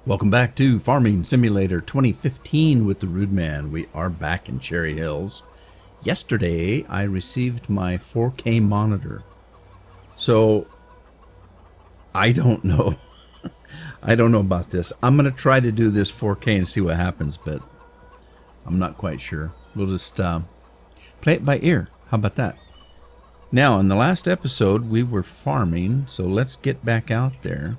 Welcome back to Farming Simulator 2015 with the Rude Man. We are back in Cherry Hills. Yesterday, I received my 4K monitor. So, I don't know. I don't know about this. I'm going to try to do this 4K and see what happens, but I'm not quite sure. We'll just play it by ear. How about that? Now, in the last episode, we were farming, so let's get back out there.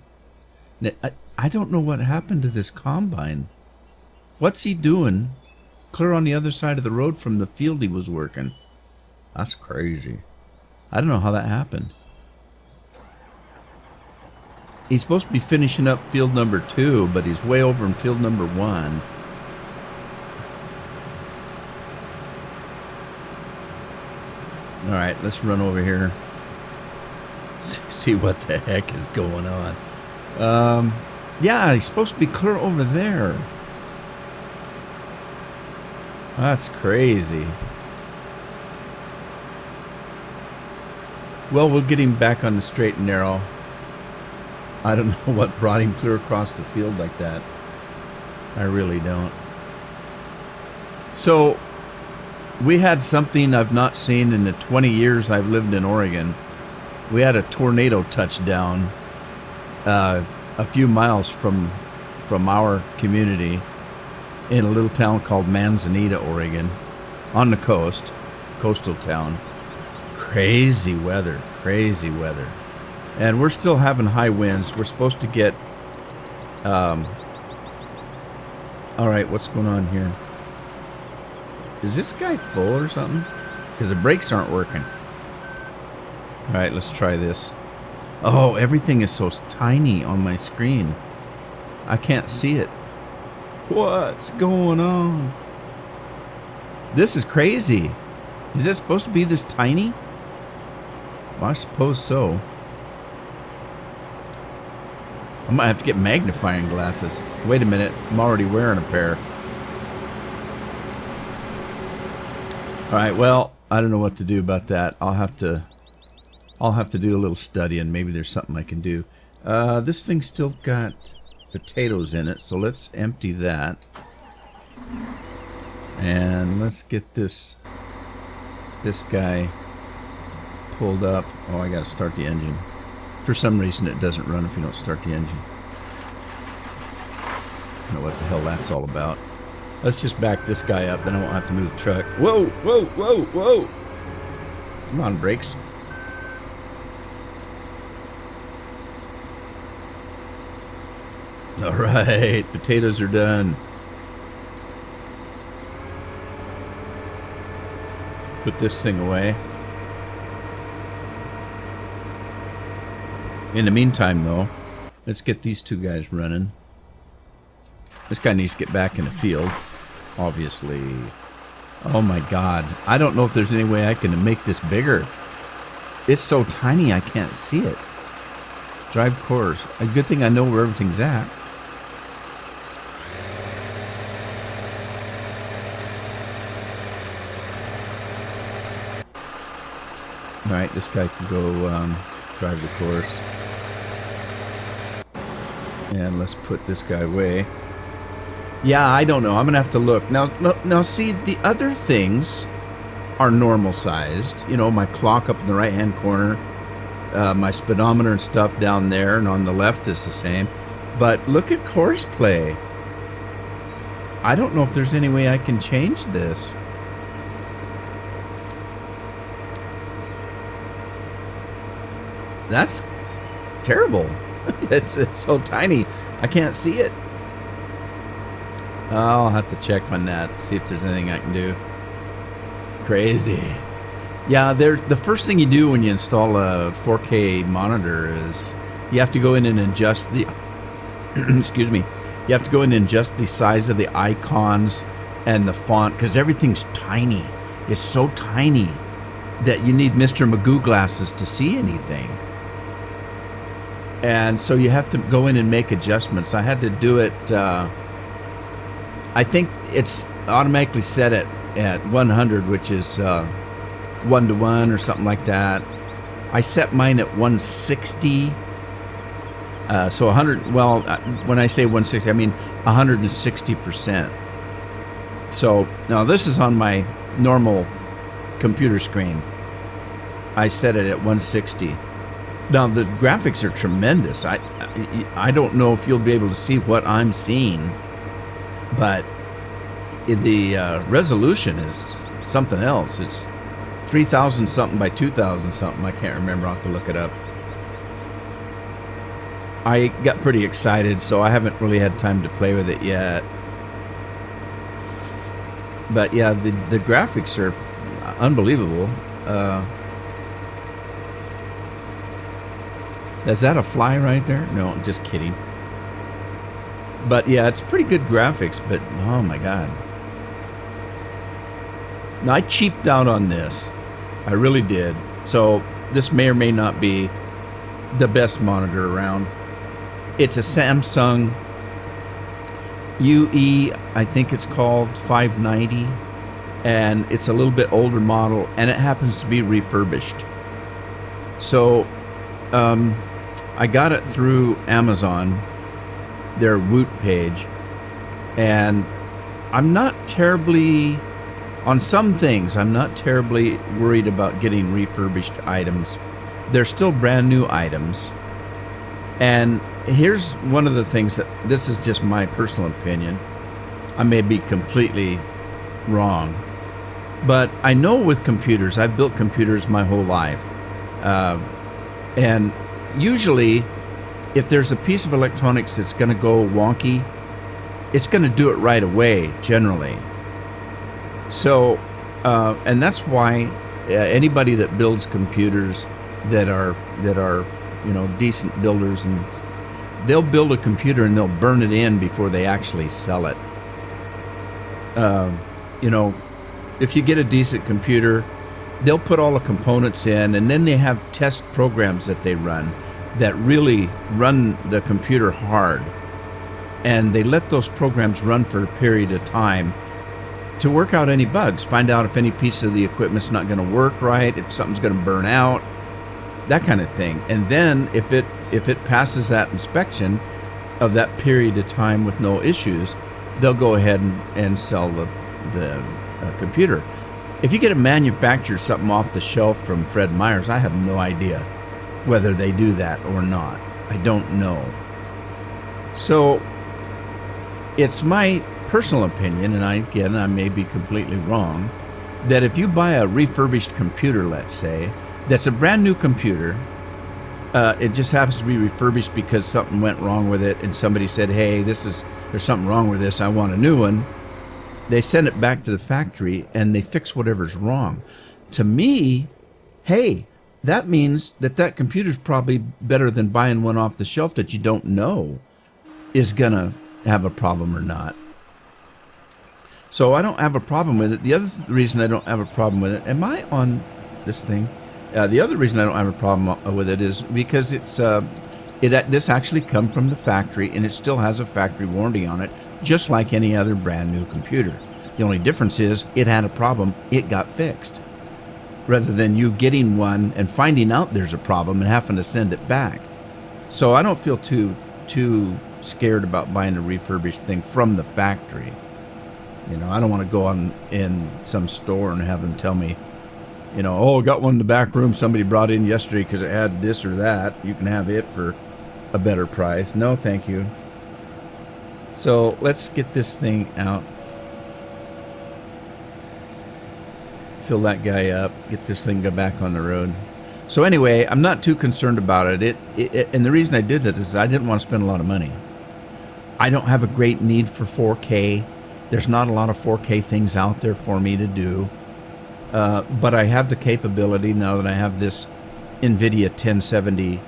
Now, I don't know what happened to this combine. What's he doing clear on the other side of the road from the field he was working? That's crazy. I don't know how that happened. He's supposed to be finishing up field number 2, but he's way over in field number 1. All right, let's run over here. See what the heck is going on. Yeah, he's supposed to be clear over there. That's crazy. Well, we'll get him back on the straight and narrow. I don't know what brought him clear across the field like that. I really don't. So, we had something I've not seen in the 20 years I've lived in Oregon. We had a tornado touchdown a few miles from our community in a little town called Manzanita, Oregon, on the coastal town. Crazy weather. And we're still having high winds. We're supposed to get all right, what's going on here? Is this guy full or something? Because the brakes aren't working. All right, let's try this. Oh, everything is so tiny on my screen. I can't see it. What's going on? This is crazy. Is it supposed to be this tiny? Well, I suppose so. I might have to get magnifying glasses. Wait a minute. I'm already wearing a pair. All right, well, I don't know what to do about that. I'll have to do a little studying. Maybe there's something I can do. This thing's still got potatoes in it, so let's empty that. And let's get this guy pulled up. Oh, I gotta start the engine. For some reason it doesn't run if you don't start the engine. I don't know what the hell that's all about. Let's just back this guy up, then I won't have to move the truck. Whoa, whoa, whoa, whoa! Come on, brakes. All right, potatoes are done. Put this thing away. In the meantime, though, let's get these two guys running. This guy needs to get back in the field, obviously. Oh my God. I don't know if there's any way I can make this bigger. It's so tiny I can't see it. Drive course. A good thing I know where everything's at. Alright, this guy can go drive the course. And let's put this guy away. Yeah, I don't know. I'm going to have to look. Now, see, the other things are normal sized. You know, my clock up in the right-hand corner. My speedometer and stuff down there. And on the left is the same. But look at course play. I don't know if there's any way I can change this. That's terrible. It's so tiny. I can't see it. I'll have to check on that. See if there's anything I can do. Crazy. Yeah, the first thing you do when you install a 4K monitor is you have to go in and adjust the excuse me. You have to go in and adjust the size of the icons and the font because everything's tiny. It's so tiny that you need Mr. Magoo glasses to see anything. And so you have to go in and make adjustments. I had to do it. I think it's automatically set at 100, which is 1:1 or something like that. I set mine at 160 So 100, well, when I say 160, I mean 160%. So now this is on my normal computer screen. I set it at 160. Now the graphics are tremendous. I don't know if you'll be able to see what I'm seeing, but the resolution is something else. It's 3,000 something by 2,000 something. I can't remember. I'll have to look it up. I got pretty excited, so I haven't really had time to play with it yet. But yeah, the graphics are unbelievable. Is that a fly right there? No, just kidding. But yeah, it's pretty good graphics, but oh my god. Now, I cheaped out on this. I really did. So this may or may not be the best monitor around. It's a Samsung UE, I think it's called 590, and it's a little bit older model, and it happens to be refurbished. So I got it through Amazon, their Woot page, and I'm not terribly, on some things, I'm not terribly worried about getting refurbished items. They're still brand new items. And here's one of the things that, this is just my personal opinion. I may be completely wrong. But I know with computers, I've built computers my whole life. And usually, if there's a piece of electronics that's going to go wonky, it's going to do it right away, generally. So, and that's why anybody that builds computers that are decent builders, and they'll build a computer and they'll burn it in before they actually sell it. If you get a decent computer, they'll put all the components in, and then they have test programs that they run that really run the computer hard. And they let those programs run for a period of time to work out any bugs, find out if any piece of the equipment's not going to work right, if something's going to burn out, that kind of thing. And then if it passes that inspection of that period of time with no issues, they'll go ahead and sell the computer. If you get a manufacturer something off the shelf from Fred Meyer's, I have no idea whether they do that or not. I don't know. So it's my personal opinion, and I may be completely wrong, that if you buy a refurbished computer, let's say, that's a brand new computer, it just happens to be refurbished because something went wrong with it, and somebody said, hey, there's something wrong with this, I want a new one. They send it back to the factory and they fix whatever's wrong. To me, hey, that means that computer's probably better than buying one off the shelf that you don't know is gonna have a problem or not. So I don't have a problem with it. The other reason I don't have a problem with it, am I on this thing? The other reason I don't have a problem with it is because this actually come from the factory, and it still has a factory warranty on it, just like any other brand new computer. The only difference is it had a problem, it got fixed, rather than you getting one and finding out there's a problem and having to send it back. So I don't feel too scared about buying a refurbished thing from the factory. I don't want to go in some store and have them tell me, oh, got one in the back room somebody brought in yesterday because it had this or that. You can have it for a better price. No, thank you. So let's get this thing out. Fill that guy up. Get this thing back on the road. So anyway, I'm not too concerned about it. And the reason I did this is I didn't want to spend a lot of money. I don't have a great need for 4K. There's not a lot of 4K things out there for me to do. But I have the capability now that I have this NVIDIA 1070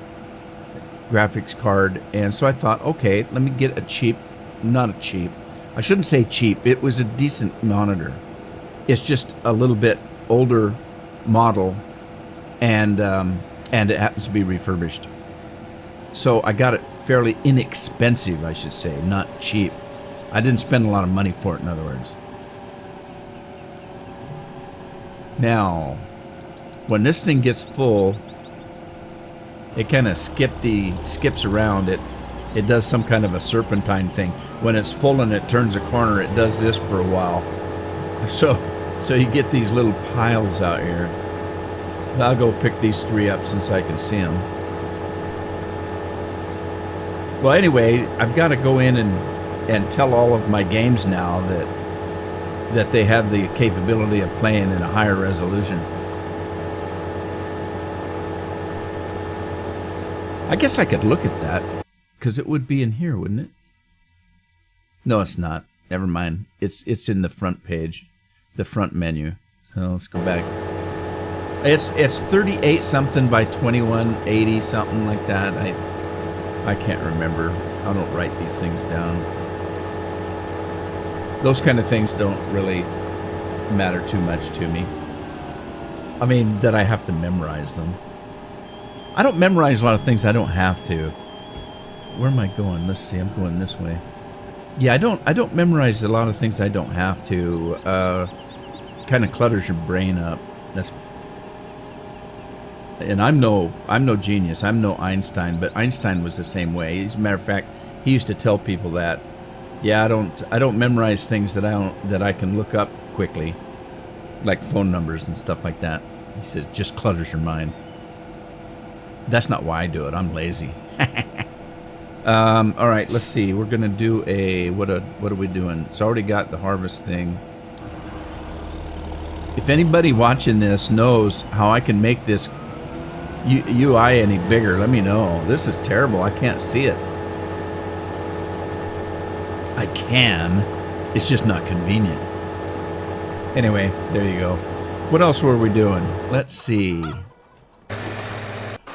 graphics card. And so I thought, okay, let me get I shouldn't say cheap. It was a decent monitor. It's just a little bit older model, and it happens to be refurbished. So I got it fairly inexpensive, I should say, not cheap. I didn't spend a lot of money for it, in other words. Now, when this thing gets full, it kind of skips around. It does some kind of a serpentine thing. When it's full and it turns a corner, it does this for a while. So you get these little piles out here. I'll go pick these 3 up since I can see them. Well, anyway, I've got to go in and tell all of my games now that they have the capability of playing in a higher resolution. I guess I could look at that, because it would be in here, wouldn't it? No, it's not. Never mind. It's in the front page, the front menu. So let's go back. It's 38 something by 2180 something like that. I can't remember. I don't write these things down. Those kind of things don't really matter too much to me. I mean, that I have to memorize them. I don't memorize a lot of things I don't have to. Where am I going? Let's see. I'm going this way. Yeah, I don't memorize a lot of things I don't have to. Kind of clutters your brain up. And I'm no genius. I'm no Einstein, but Einstein was the same way. As a matter of fact, he used to tell people that, yeah, I don't memorize things that I can look up quickly, like phone numbers and stuff like that. He said it just clutters your mind. That's not why I do it. I'm lazy. All right, let's see. We're gonna do what are we doing? It's already got the harvest thing. If anybody watching this knows how I can make this UI any bigger, let me know. This is terrible. I can't see it. I can. It's just not convenient. Anyway, there you go. What else were we doing? Let's see.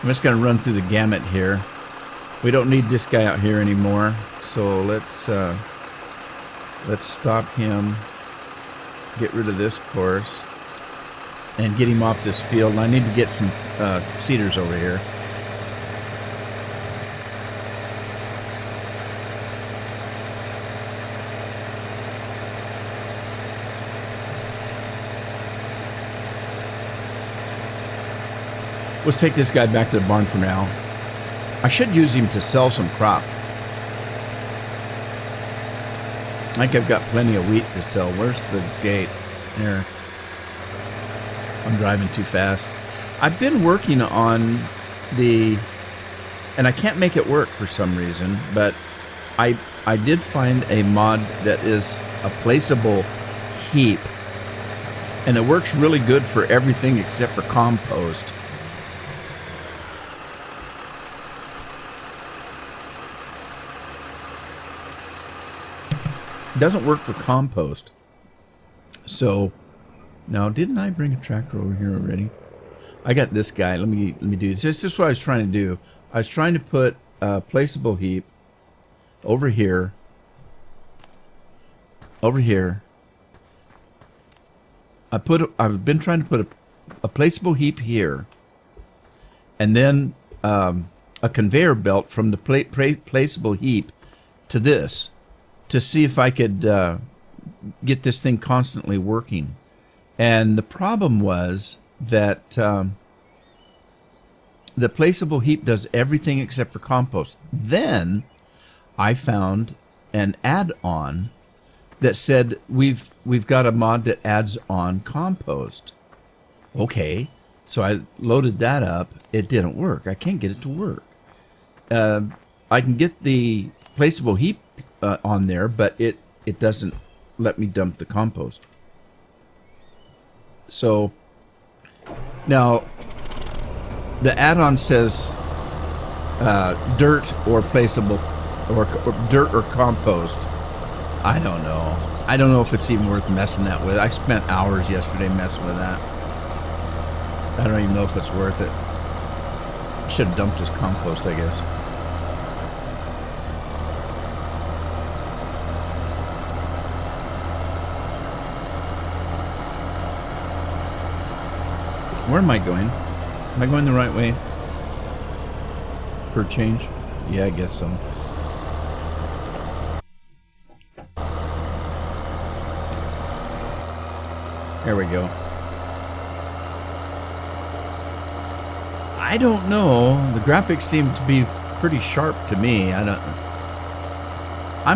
I'm just going to run through the gamut here. We don't need this guy out here anymore. So let's stop him. Get rid of this course. And get him off this field. And I need to get some cedars over here. Let's take this guy back to the barn for now. I should use him to sell some crop. I think I've got plenty of wheat to sell. Where's the gate? There. I'm driving too fast. I've been working on and I can't make it work for some reason, but I did find a mod that is a placeable heap, and it works really good for everything except for compost. It doesn't work for compost. So now, didn't I bring a tractor over here already? I got this guy. Let me do this. This is what I was trying to do. I was trying to put a placeable heap over here. Over here. I've been trying to put a placeable heap here, and then a conveyor belt from the placeable heap to this, to see if I could get this thing constantly working. And the problem was that the placeable heap does everything except for compost. Then I found an add-on that said we've got a mod that adds on compost. Okay, so I loaded that up. It didn't work. I can't get it to work. I can get the placeable heap on there, but it doesn't let me dump the compost. So now the add-on says dirt or placeable or dirt or compost. I don't know. I don't know if it's even worth messing that with. I spent hours yesterday messing with that. I don't even know if it's worth it. Should have dumped his compost, I guess. Where am I going? Am I going the right way? For a change? Yeah, I guess so. There we go. I I don't know. The graphics seem to be pretty sharp to me. I'm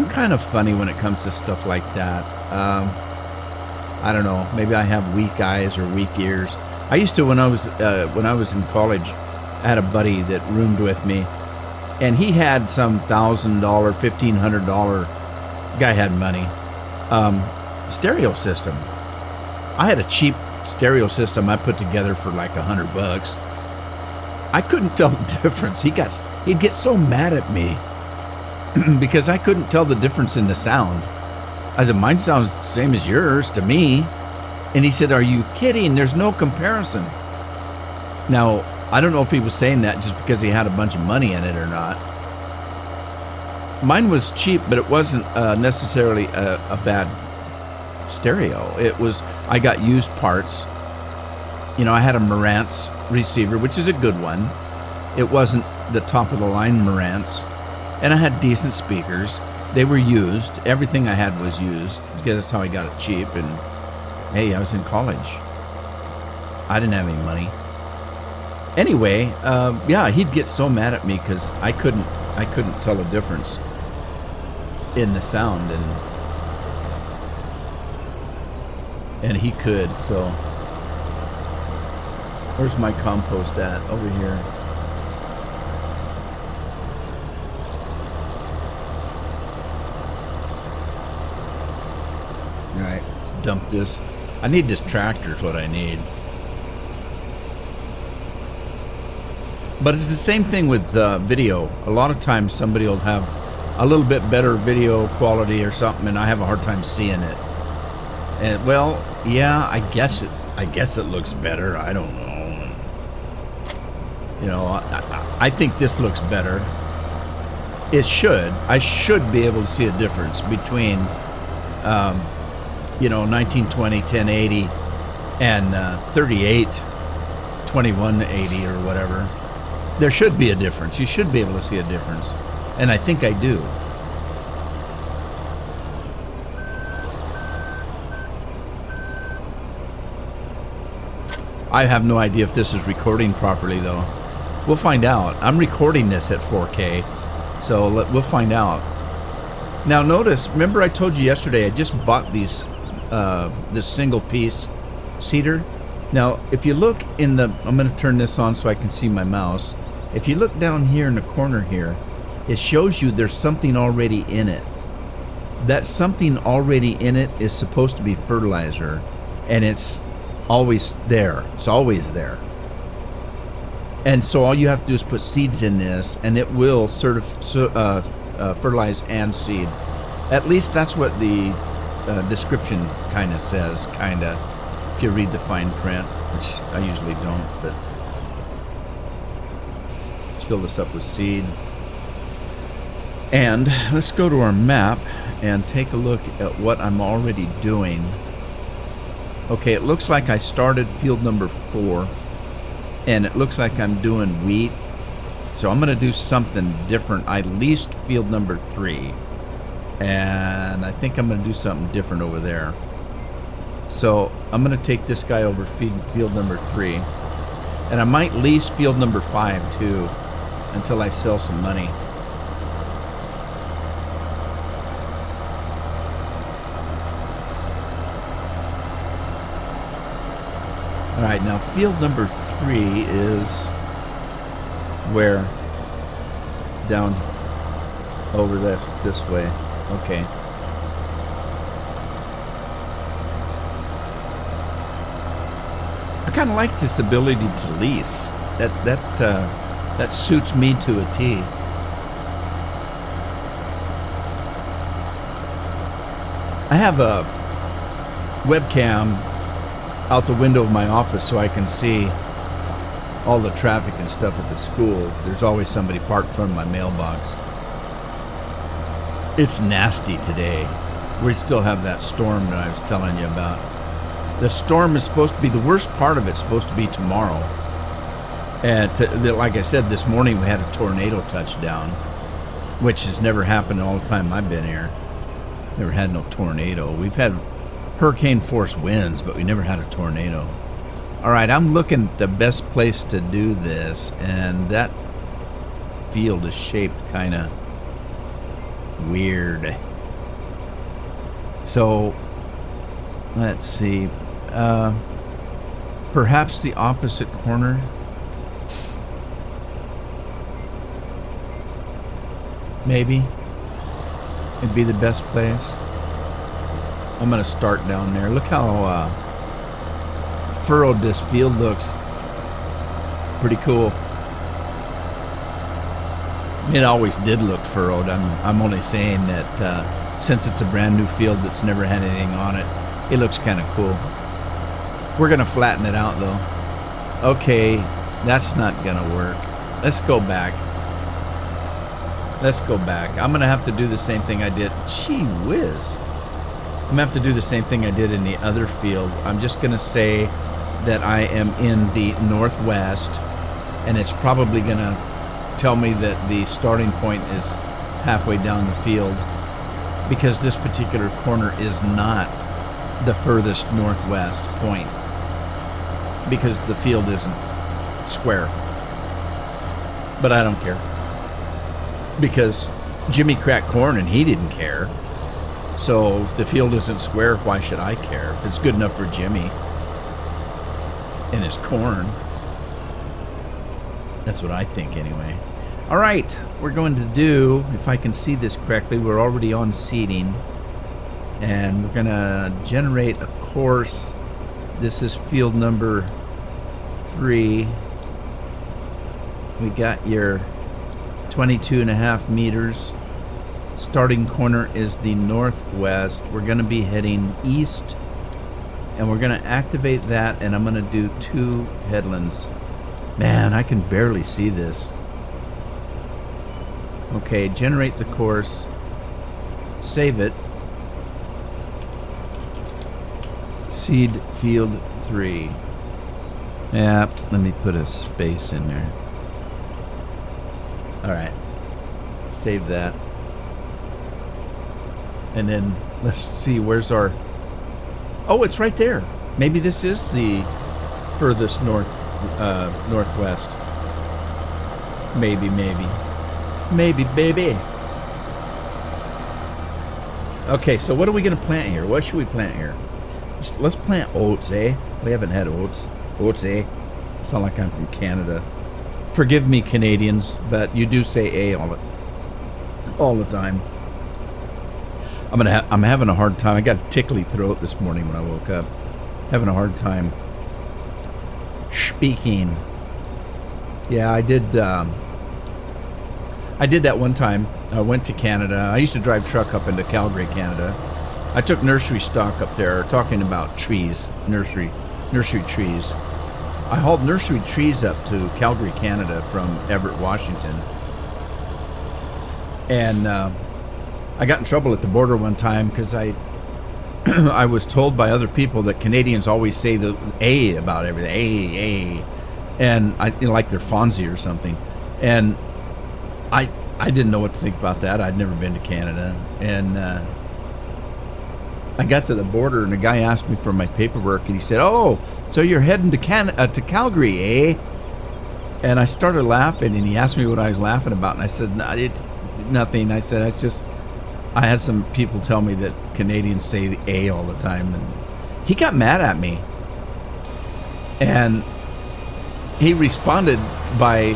kind of funny when it comes to stuff like that. I don't know. Maybe I have weak eyes or weak ears. I used to when I was in college. I had a buddy that roomed with me, and he had some $1,000, $1,500. Guy had money. Stereo system. I had a cheap stereo system I put together for like $100. I couldn't tell the difference. He'd get so mad at me because I couldn't tell the difference in the sound. I said, mine sounds the same as yours to me. And he said, are you kidding? There's no comparison. Now, I don't know if he was saying that just because he had a bunch of money in it or not. Mine was cheap, but it wasn't necessarily a bad stereo. It was, I got used parts. You know, I had a Marantz receiver, which is a good one. It wasn't the top of the line Marantz. And I had decent speakers. They were used. Everything I had was used because that's how I got it cheap. And hey, I was in college. I didn't have any money. Anyway, yeah, he'd get so mad at me because I couldn't tell the difference in the sound, and he could. So, where's my compost at? Over here. All right, let's dump this. I need this tractor is what I need. But it's the same thing with video. A lot of times somebody will have a little bit better video quality or something, and I have a hard time seeing it. And well, yeah, I guess it looks better. I don't know. You know, I think this looks better. It should. I should be able to see a difference between, you know, 1920 1080 and 38 2180 or whatever. There should be a difference. You should be able to see a difference. And I think I do. I have no idea if this is recording properly, though. We'll find out. I'm recording this at 4K, so we'll find out. Now notice, remember I told you yesterday I just bought these, this single piece cedar. Now, if you look in the, I'm going to turn this on so I can see my mouse. If you look down here in the corner here, it shows you there's something already in it. That something already in it is supposed to be fertilizer, and it's always there. It's always there. And so all you have to do is put seeds in this, and it will fertilize and seed. At least that's what the description kind of says, if you read the fine print, which I usually don't, but let's fill this up with seed. And let's go to our map and take a look at what I'm already doing. Okay, it looks like I started field number 4, and it looks like I'm doing wheat. So I'm going to do something different. I leased field number 3, and I think I'm going to do something different over there. So I'm going to take this guy over field number 3, and I might lease field number 5 too until I sell some money. All right, now field number 3 is where? Down over this way. Okay. I kind of like this ability to lease. That suits me to a T. I have a webcam out the window of my office so I can see all the traffic and stuff at the school. There's always somebody parked in front of my mailbox. It's nasty today. We still have that storm that I was telling you about. The storm is supposed to be, the worst part of it's supposed to be tomorrow. And like I said, this morning we had a tornado touchdown, which has never happened all the time I've been here. Never had no tornado. We've had hurricane force winds, but we never had a tornado. All right, I'm looking at the best place to do this, and that field is shaped kind of weird. So, let's see. Perhaps the opposite corner. Maybe. It'd be the best place. I'm going to start down there. Look how furrowed this field looks. Pretty cool. It always did look furrowed. I'm only saying that since it's a brand new field that's never had anything on it, it looks kind of cool. We're going to flatten it out though. Okay, that's not going to work. Let's go back. Let's go back. I'm going to have to do the same thing I did. Gee whiz. I'm going to have to do the same thing I did in the other field. I'm just going to say that I am in the northwest, and it's probably going to tell me that the starting point is halfway down the field, because this particular corner is not the furthest northwest point, because the field isn't square. But I don't care, because Jimmy cracked corn and he didn't care. So if the field isn't square, why should I care? If it's good enough for Jimmy and his corn. That's what I think anyway. All right, we're going to do, if I can see this correctly, we're already on seeding, and we're going to generate a course. This is field number 3. We got your 22.5 meters. Starting corner is the northwest. We're going to be heading east, and we're going to activate that, and I'm going to do 2 headlands. Man, I can barely see this. Okay, generate the course. Save it. Seed field 3. Yeah, let me put a space in there. Alright. Save that. And then let's see, where's our... Oh, it's right there. Maybe this is the furthest northwest. Maybe. Maybe, baby. Okay, so what are we going to plant here? What should we plant here? Let's plant oats, eh? We haven't had oats. Oats, eh? Sound like I'm from Canada. Forgive me, Canadians, but you do say "eh" all the time. I'm having a hard time. I got a tickly throat this morning when I woke up. Having a hard time speaking. Yeah, I did that one time. I went to Canada. I used to drive truck up into Calgary, Canada. I took nursery stock up there, talking about trees, nursery trees. I hauled nursery trees up to Calgary, Canada from Everett, Washington. And I got in trouble at the border one time because I was told by other people that Canadians always say the A about everything. A. And like they're Fonzie or something. And I didn't know what to think about that. I'd never been to Canada. And I got to the border, and the guy asked me for my paperwork, and he said, "Oh, so you're heading to Calgary, eh?" And I started laughing, and he asked me what I was laughing about, and I said, "No, it's nothing." I said, "It's just, I had some people tell me that Canadians say the A all the time," and he got mad at me. And he responded by,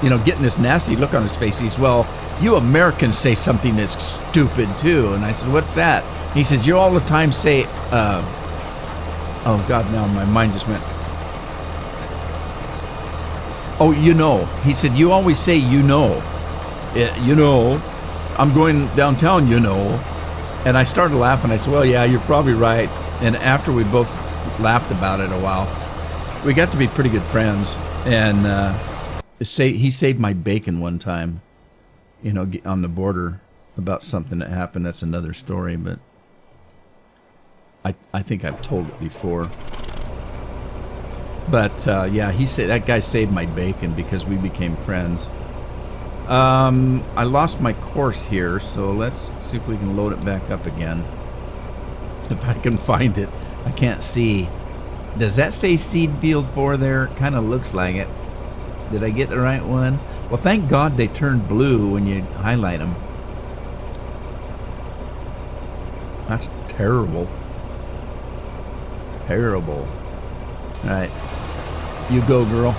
getting this nasty look on his face. He's, "Well, you Americans say something that's stupid too." And I said, "What's that?" He says, "You all the time say, oh God, now my mind just went, oh, He said, "You always say, I'm going downtown, And I started laughing. I said, "Well, yeah, you're probably right." And after we both laughed about it a while, we got to be pretty good friends. And he saved my bacon one time, on the border about something that happened. That's another story, but I think I've told it before. But yeah, that guy saved my bacon because we became friends. I lost my course here, so let's see if we can load it back up again. If I can find it. I can't see Does that say seed field 4 there? Kind of looks like it. Did I get the right one? Well, thank God they turn blue when you highlight them. That's terrible. Terrible. All right. You go, girl.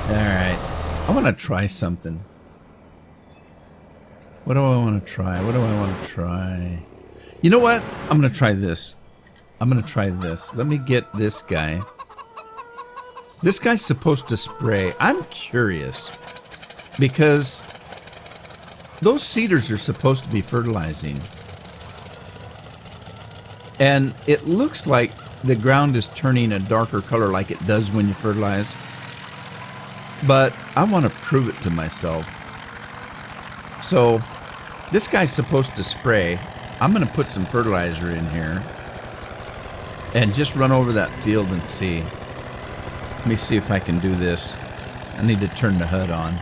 All right. I want to try something. What do I want to try? What do I want to try? You know what? I'm going to try this. I'm going to try this. Let me get this guy. This guy's supposed to spray. I'm curious because those cedars are supposed to be fertilizing. And it looks like the ground is turning a darker color like it does when you fertilize. But I want to prove it to myself. So this guy's supposed to spray. I'm going to put some fertilizer in here and just run over that field and see. Let me see if I can do this. I need to turn the HUD on.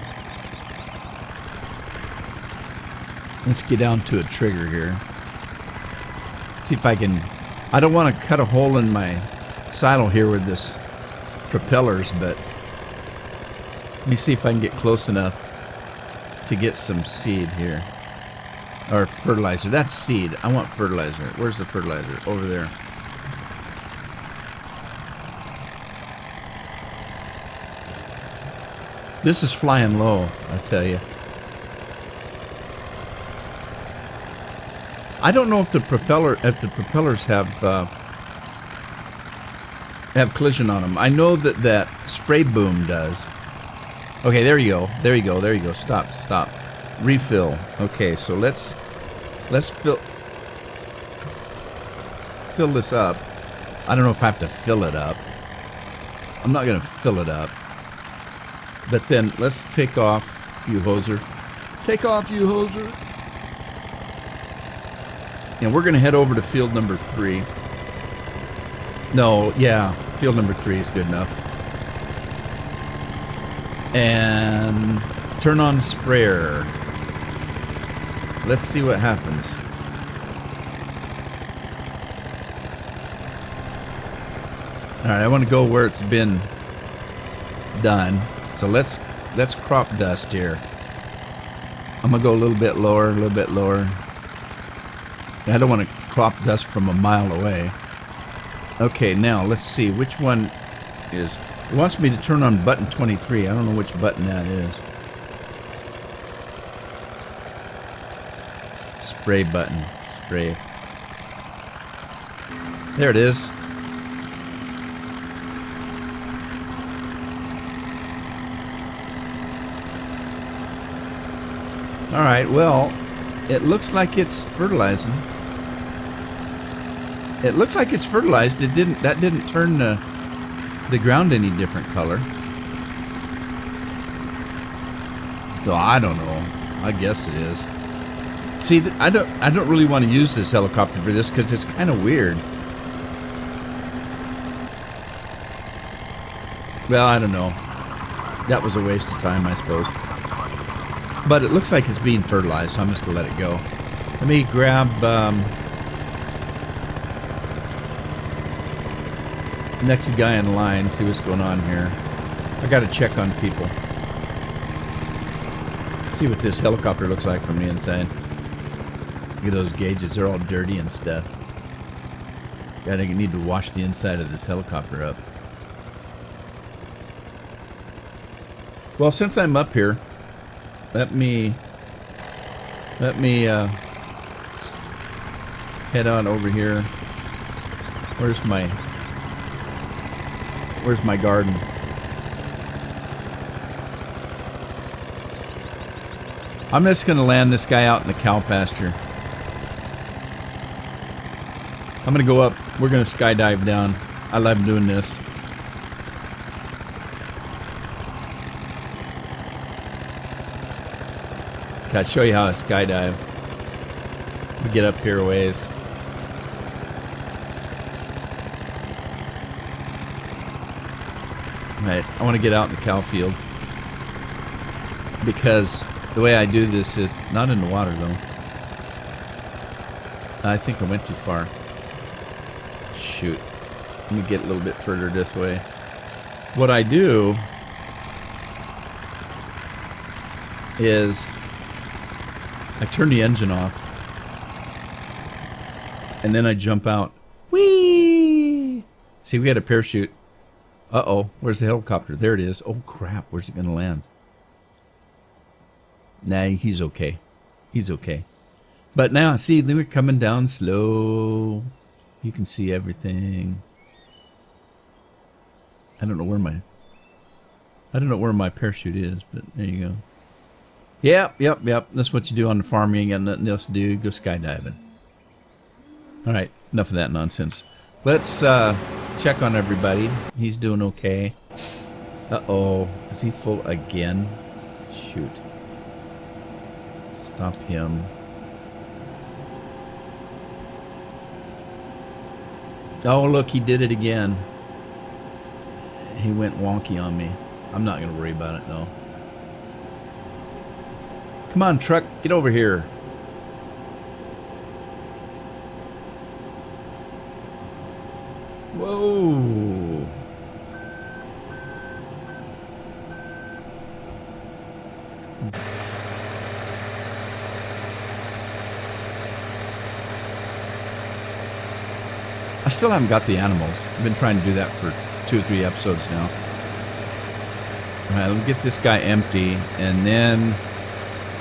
Let's get down to a trigger here. See if I can. I don't want to cut a hole in my silo here with this propellers, but let me see if I can get close enough to get some seed here. Or fertilizer. That's seed. I want fertilizer. Where's the fertilizer? Over there. This is flying low, I tell you. I don't know if the propellers have collision on them. I know that spray boom does. Okay, there you go. There you go. There you go. Stop. Stop. Refill. Okay, so let's fill this up. I don't know if I have to fill it up. I'm not gonna fill it up. But then let's take off, you hoser. Take off, you hoser. And we're gonna head over to field number 3. No, yeah, field number 3 is good enough. And turn on sprayer. Let's see what happens. All right, I want to go where it's been done. So let's crop dust here. I'm gonna go a little bit lower, a little bit lower. I don't want to crop dust from a mile away. Okay, now let's see which one is. It wants me to turn on button 23. I don't know which button that is. Spray button. Spray. There it is. All right, well, it looks like it's fertilizing. It looks like it's fertilized. That didn't turn the ground any different color. So I don't know. I guess it is. See, I don't really want to use this helicopter for this because it's kind of weird. Well, I don't know. That was a waste of time, I suppose. But it looks like it's being fertilized, so I'm just going to let it go. Let me grab next guy in line, see what's going on here. I got to check on people. See what this helicopter looks like from the inside. Look at those gauges, they're all dirty and stuff. Gotta need to wash the inside of this helicopter up. Well, since I'm up here, let me head on over here. Where's my garden? I'm just gonna land this guy out in the cow pasture. I'm gonna go up. We're gonna skydive down. I love doing this. I'll show you how I skydive. Let me get up here a ways. Right, I want to get out in the cow field because the way I do this is not in the water though. I think I went too far. Shoot. Let me get a little bit further this way. What I do is I turn the engine off and then I jump out. Whee! See, we had a parachute. Uh-oh, where's the helicopter? There it is. Oh, crap, where's it going to land? Nah, he's okay. He's okay. But now, see, we're coming down slow. You can see everything. I don't know where my parachute is, but there you go. Yep. That's what you do on the farm. You ain't got nothing else to do. Go skydiving. All right, enough of that nonsense. Let's check on everybody. He's doing okay. Uh-oh. Is he full again? Shoot. Stop him. Oh, look, he did it again. He went wonky on me. I'm not going to worry about it, though. Come on, truck. Get over here. Whoa. I still haven't got the animals. I've been trying to do that for 2 or 3 episodes now. All right, let's get this guy empty, and then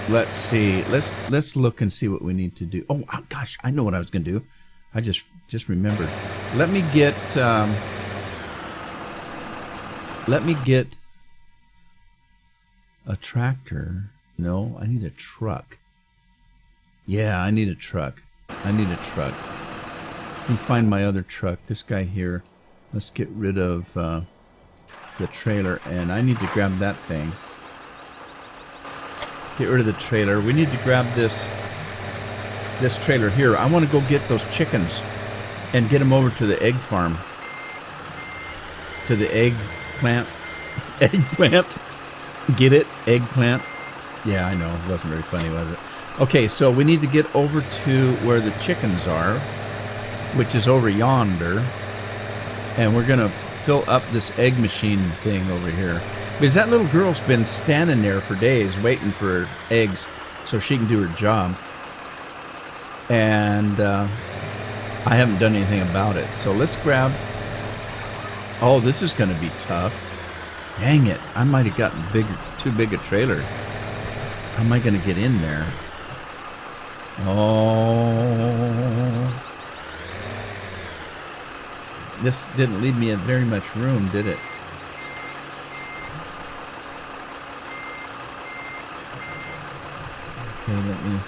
let's see. Let's look and see what we need to do. Oh gosh, I know what I was going to do. I just remembered. Let me get a tractor. No, I need a truck. Yeah, I need a truck. Let me find my other truck. This guy here. Let's get rid of the trailer, and I need to grab that thing. Get rid of the trailer. We need to grab this trailer here. I want to go get those chickens and get them over to the egg farm. To the eggplant. Eggplant. Get it? Eggplant. Yeah, I know. It wasn't very funny, was it? Okay, so we need to get over to where the chickens are, which is over yonder. And we're going to fill up this egg machine thing over here. Because that little girl's been standing there for days waiting for eggs so she can do her job. And I haven't done anything about it. So let's grab... Oh, this is going to be tough. Dang it. I might have gotten too big a trailer. How am I going to get in there? Oh... This didn't leave me very much room, did it? Okay, let me...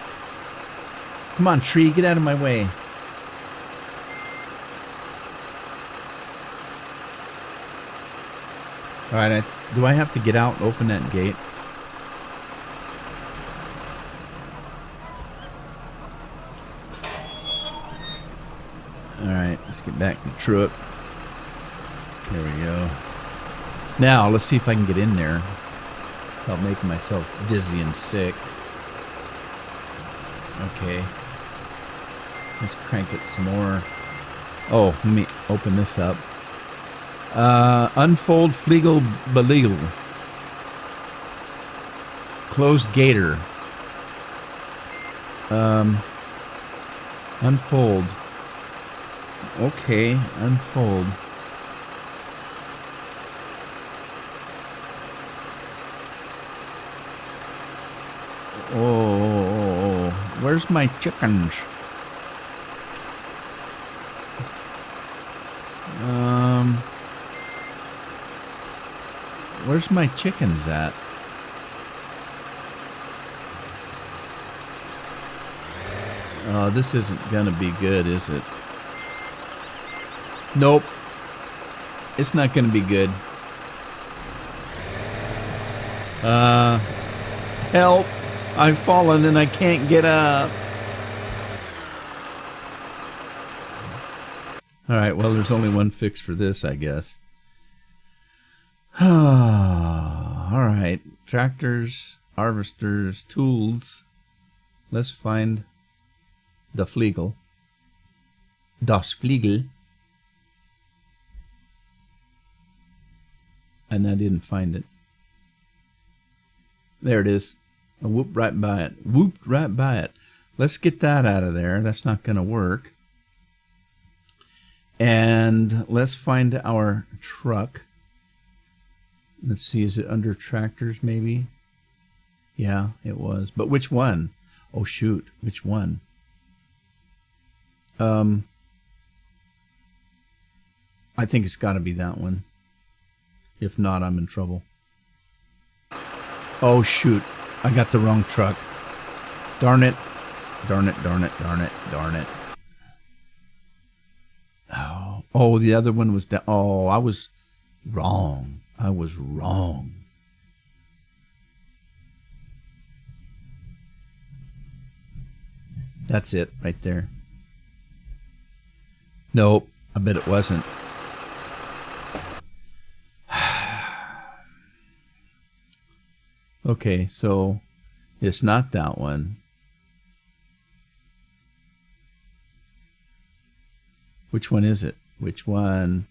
Come on, tree, get out of my way. Alright, do I have to get out and open that gate? Alright, let's get back in the truck. There we go. Now, let's see if I can get in there without making myself dizzy and sick. Okay. Let's crank it some more. Oh, let me open this up. Unfold Fleagle Beleagle. Closed gator. Unfold. Okay, unfold. Oh, where's my chickens? Where's my chickens at? Oh, this isn't gonna be good, is it? Nope. It's not gonna be good. Help! I've fallen and I can't get up. Alright, well, there's only one fix for this, I guess. Alright, tractors, harvesters, tools. Let's find the Fleagle. Das Fliegel. And I didn't find it. There it is. I whooped right by it. Whooped right by it. Let's get that out of there. That's not going to work. And let's find our truck. Let's see, is it under tractors maybe? Yeah, it was. But which one? Oh, shoot. Which one? I think it's got to be that one. If not, I'm in trouble. Oh, shoot. I got the wrong truck. Darn it. Darn it, darn it, darn it, darn it. Oh, the other one was down. Oh, I was wrong. I was wrong. That's it right there. Nope, I bet it wasn't. Okay, so it's not that one. Which one is it? Which one?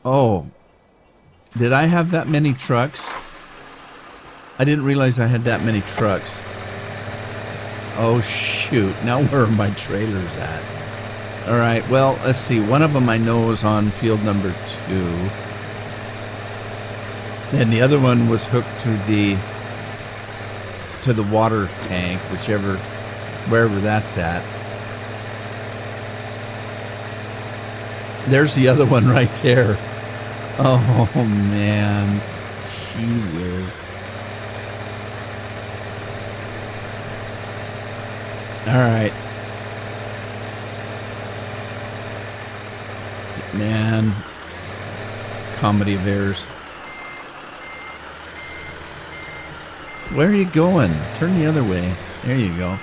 Oh, did I have that many trucks? I didn't realize I had that many trucks. Oh, shoot. Now where are my trailers at? All right, well, let's see. One of them I know is on field number 2. And the other one was hooked to the water tank, wherever that's at. There's the other one right there. Oh, man. Gee whiz. All right. Man. Comedy of errors. Where are you going? Turn the other way. There you go.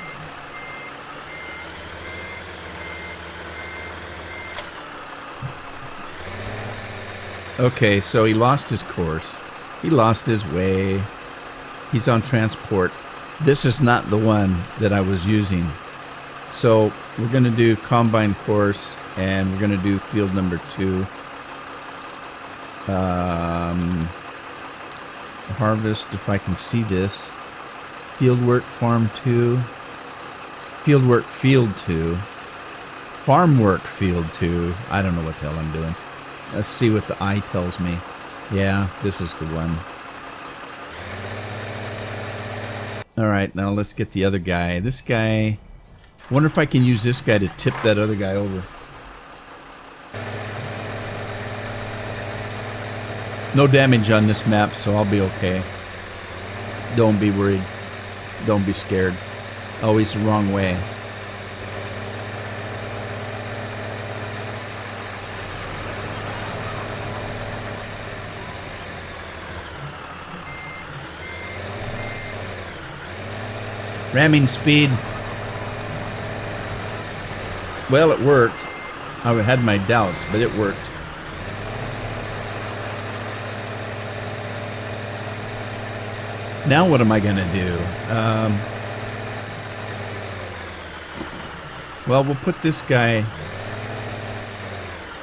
Okay, so he lost his course. He lost his way. He's on transport. This is not the one that I was using. So we're going to do combine course, and we're going to do field number 2. Harvest, if I can see this. Fieldwork, farm 2. Fieldwork, field 2. Farm work, field 2. I don't know what the hell I'm doing. Let's see what the eye tells me. Yeah, this is the one. Alright, now let's get the other guy. This guy... I wonder if I can use this guy to tip that other guy over. No damage on this map, so I'll be okay. Don't be worried. Don't be scared. Oh, he's the wrong way. Ramming speed. Well, it worked. I had my doubts, but it worked. Now what am I going to do? Well, we'll put this guy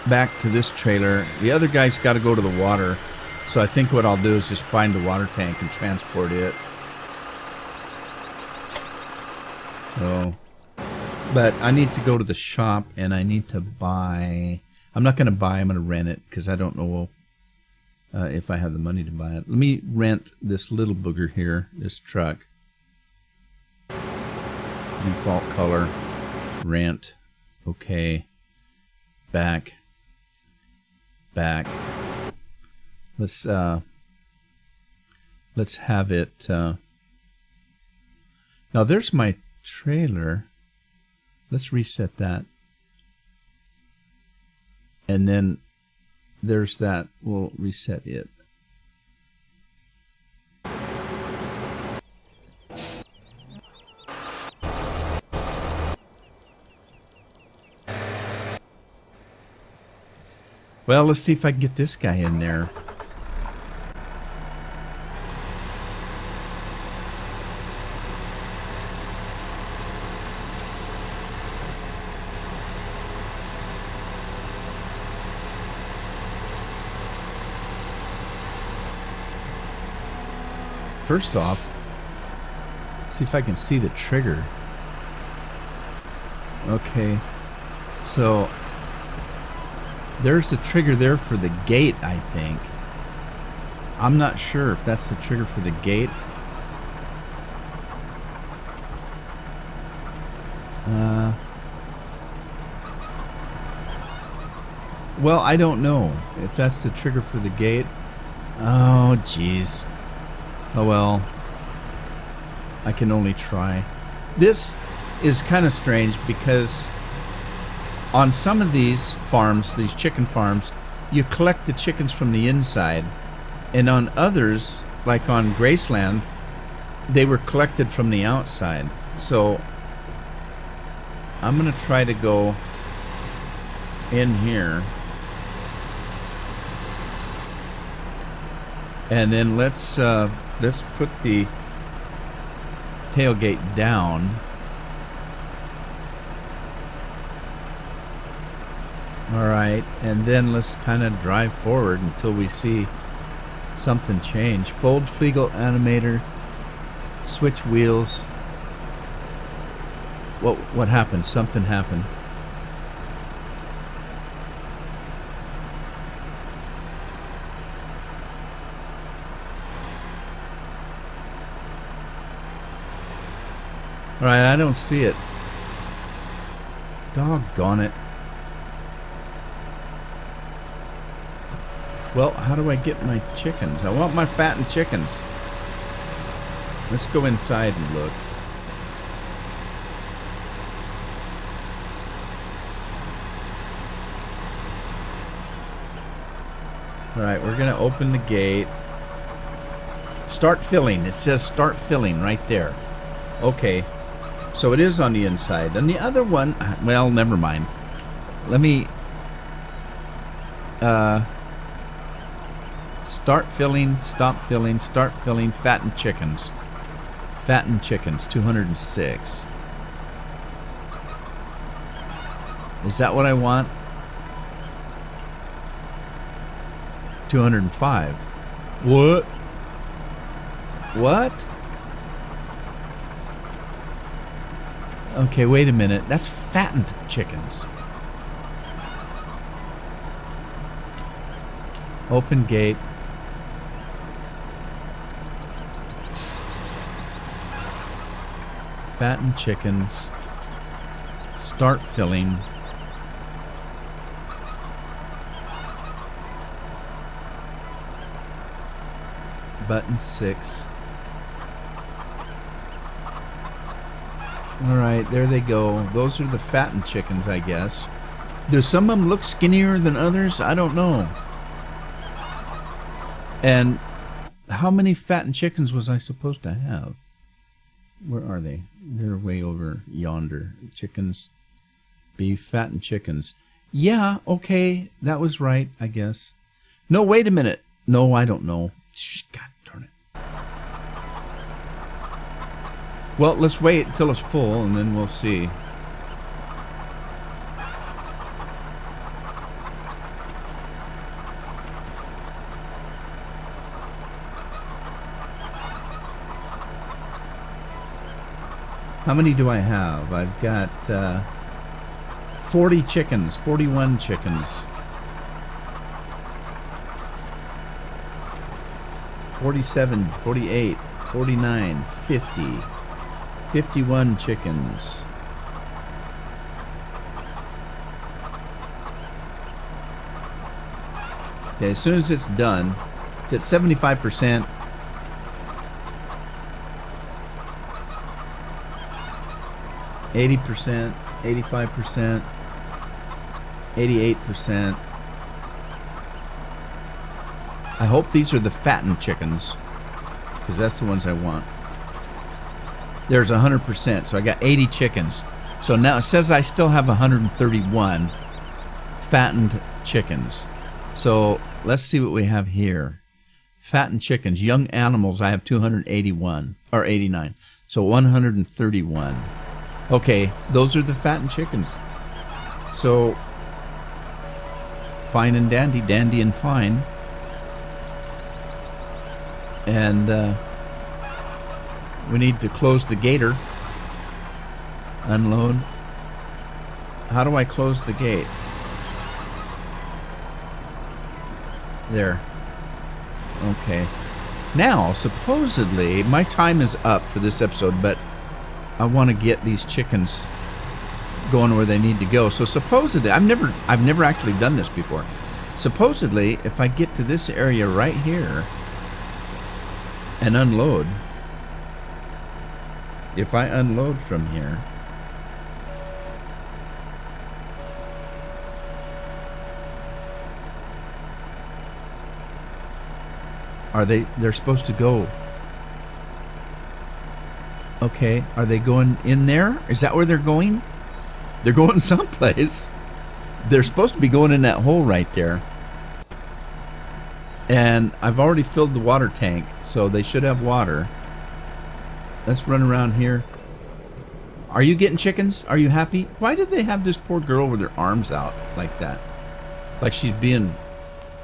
back to this trailer. The other guy's got to go to the water. So I think what I'll do is just find the water tank and transport it. So, but I need to go to the shop and I need to buy... I'm not going to buy, I'm going to rent it because I don't know if I have the money to buy it. Let me rent this little booger here, this truck. Default color. Rent. Okay. Back. Let's have it... Now there's my trailer. Let's reset that. And then there's that. We'll reset it. Well, let's see if I can get this guy in there. First off, see if I can see the trigger. Okay, so there's the trigger there for the gate, I think. I'm not sure if that's the trigger for the gate. Well, I don't know if that's the trigger for the gate. Oh, jeez. Oh, well. I can only try. This is kind of strange because on some of these farms, these chicken farms, you collect the chickens from the inside. And on others, like on Graceland, they were collected from the outside. So I'm going to try to go in here. And then let's put the tailgate down. All right, and then let's kind of drive forward until we see something change. Fold Fliegel animator, switch wheels. What happened? Something happened. All right, I don't see it. Doggone it. Well, how do I get my chickens? I want my fattened chickens. Let's go inside and look. All right, we're going to open the gate. Start filling. It says start filling right there. Okay. So it is on the inside. And the other one, well, never mind. Let me start filling, stop filling, start filling, fattened chickens. Fattened chickens, 206. Is that what I want? 205. What? What? Okay, wait a minute. That's fattened chickens. Open gate. Fattened chickens. Start filling. Button 6. All right, there they go. Those are the fattened chickens, I guess. Do some of them look skinnier than others? I don't know. And how many fattened chickens was I supposed to have? Where are they? They're way over yonder. Chickens, beef, fattened chickens. Yeah, okay, that was right, I guess. No, wait a minute. No, I don't know. God darn it. Well, let's wait until it's full, and then we'll see. How many do I have? I've got 40 chickens, 41 chickens. 47, 48, 49, 50. 51 chickens. Okay, as soon as it's done, it's at 75%. %, 85%, 88%. I hope these are the fattened chickens, because that's the ones I want. There's 100%, so I got 80 chickens. So now it says I still have 131 fattened chickens. So let's see what we have here. Fattened chickens, young animals, I have 281, or 89. So 131. Okay, those are the fattened chickens. So, fine and dandy, dandy and fine. And We need to close the gator. Unload. How do I close the gate? There. Okay. Now, supposedly, my time is up for this episode, but I want to get these chickens going where they need to go. So supposedly, I've never actually done this before. Supposedly, if I get to this area right here and unload, if I unload from here, they're supposed to go. Okay, are they going in there? Is that where they're going? They're going someplace. They're supposed to be going in that hole right there. And I've already filled the water tank, so they should have water. Let's run around here. Are you getting chickens? Are you happy? Why did they have this poor girl with her arms out like that? Like she's being...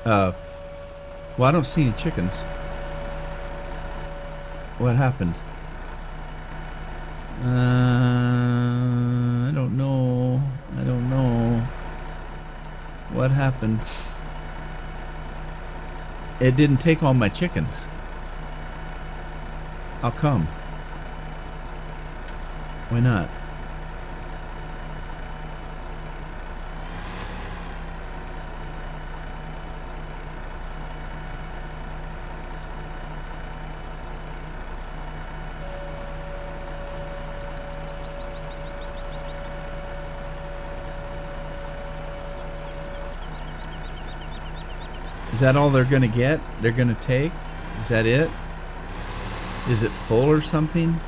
well, I don't see any chickens. What happened? I don't know. I don't know. What happened? It didn't take all my chickens. How come? Why not? Is that all they're going to get? They're going to take? Is that it? Is it full or something?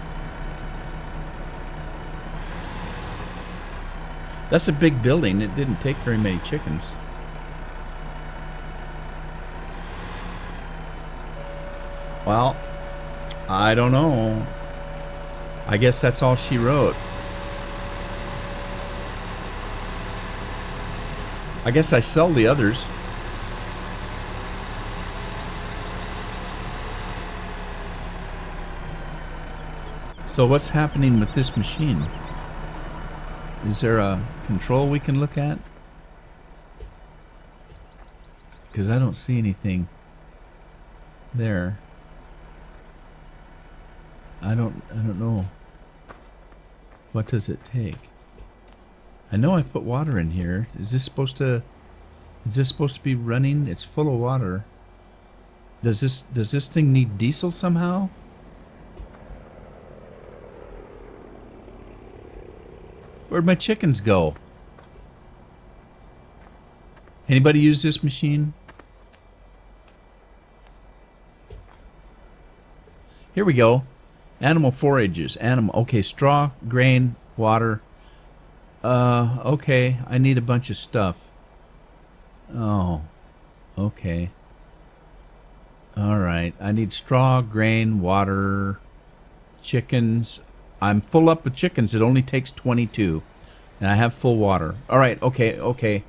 That's a big building. It didn't take very many chickens. Well, I don't know. I guess that's all she wrote. I guess I sell the others. So what's happening with this machine? Is there a control we can look at? Because I don't see anything there. I don't know. What does it take? I know I put water in here. Is this supposed to be running? It's full of water. Does this thing need diesel somehow? Where'd my chickens go? Anybody use this machine? Here we go. Animal forages. Okay, straw, grain, water. Okay. I need a bunch of stuff. Oh. Okay. Alright. I need straw, grain, water, chickens. I'm full up with chickens. It only takes 22. And I have full water. Alright, okay.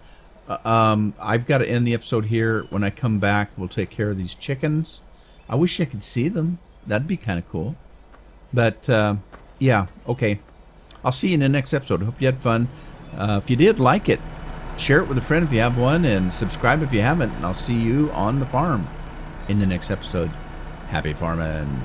I've got to end the episode here. When I come back, we'll take care of these chickens. I wish I could see them. That'd be kind of cool. But, yeah, okay. I'll see you in the next episode. Hope you had fun. If you did, like it. Share it with a friend if you have one. And subscribe if you haven't. And I'll see you on the farm in the next episode. Happy farming.